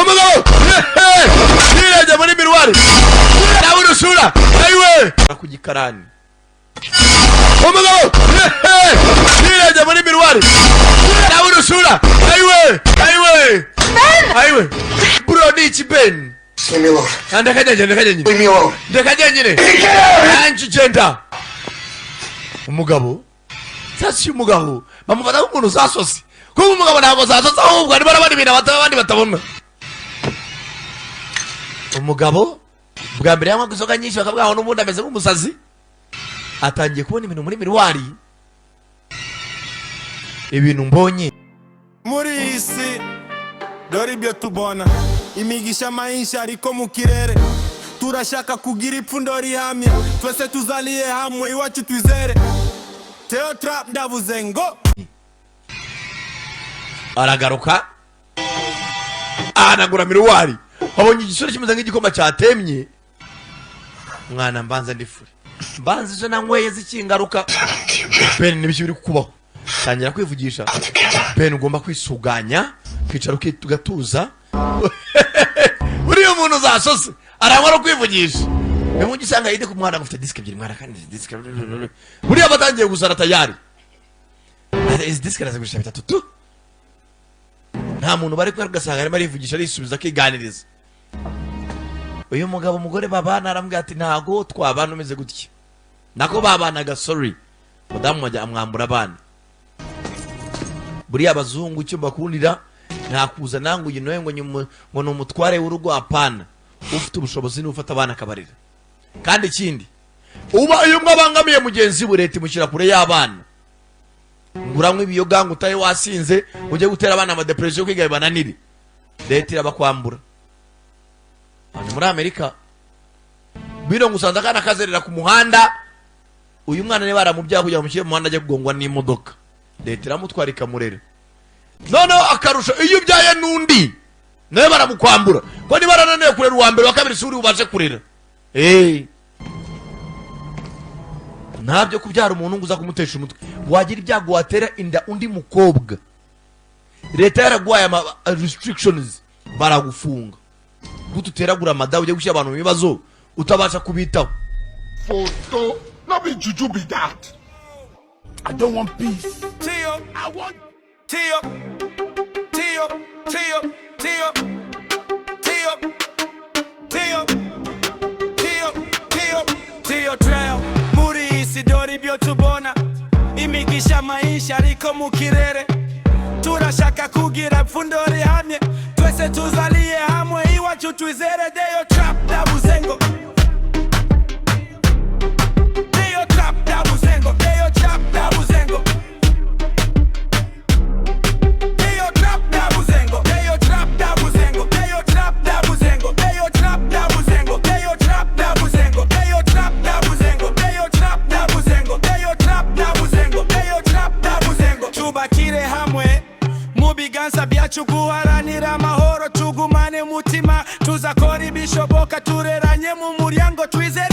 umugabo nirajya muri mirwari nawe urusura ayiwe akugikarani umugabo nirajya muri mirwari nawe urusura ayiwe bro ni Ben Semilo ndakajya anchi genda umugabo sasi umugabo bamufata nk'umuntu zasose kuko umugabo ntabwo zasose ahubwo ari barabandi bintu abandi batabona umugabo bwa mbere yanywa gusoka nyinshi bakabwaho n'ubundi ameze nk'umusazi atangiye kubona ibintu muri mirwari ibintu mbonye muri isi dore ibyo tubona imigisha maisha ariko mu kirere turashaka kugira ipfundo rihamye twese tuzaliye hamwe iwacu twizere Theo Trap ndavuze ngo aragaruka anagura mirwari abonye igisore kimeze nk'igikoma cyatemye mwana mbanza ndifure mbanza izo nanyweye zikingaruka Ben nibiki biri kukubaho tangira kwivugisha Ben ugomba kwisuganya kwicara ukigatuza uriyo muntu zasose arangwa no kwivugisha Bemu gisanga yide ku mwana gufite disque ebyiri mwana kandi disque uriya batangiye gusara tayari izi disque nazagurisha bitatu tu nta muntu bari kwargasanga ari marivugisha arisubiza akiganiriza uyu mugabo umugore babana arambwira ati ntago twabana umeze gutya nako babanaga sorry mudamu wajya amwambura abana buriya abazungu cyo bakundira ntakuza nangu yinoye ngo numutware w'urugo apana ufite ubushobozi n'ufata abana kabarira kandi ikindi uba iyo mwabangamiye mugenzi we leta imushyira kure y'abana nguramwe ibiyoga ngo utaye wasinze ujye gutera abana ama depression kwigaye bananiri leta irabakwambura hano muri Amerika bino ngusanza kana kazerera ku muhanda uyu mwana ne baramubyaha kujya mushyire mu muhanda ajya kugongwa n'imodoka leta iramutwara ikamurera none akarusho iyo byaye nundi nawe baramukwambura ko ni barananiye kurera uwa mbere wa kabiri suri ubaje kurera ntabyo kubyara umuntu nguza kumutesha umutwe wagira ibyago watera inda undi mukobwa leta yaragwaye ama restrictions baragufunga gututeragura madawu ujye gushyira abantu mu bibazo utabasha kubitaho photo no be juju be that. I don't want peace. Theo I want Theo Trail muri isi dore ibyo tubona imigisha maisha ariko mu kirere turashaka kugira pfundo rihamye twese tuzaliye hamwe iwacu twizere Theo Trap ndavuze ngo Theo Trap ndavuze ngo Theo Trap ndavuze ngo Theo Trap ndavuze ngo Theo Trap ndavuze ngo Theo Trap ndavuze ngo Theo Trap ndavuze ngo Theo Trap ndavuze ngo Theo Trap ndavuze ngo Theo Trap ndavuze ngo Theo Trap ndavuze ngo Theo Trap ndavuze ngo tubakire hamwe mu biganza byacu guharanira amahoro tugumane mutima tuzakora ibishoboka tureranye mu muryango twizere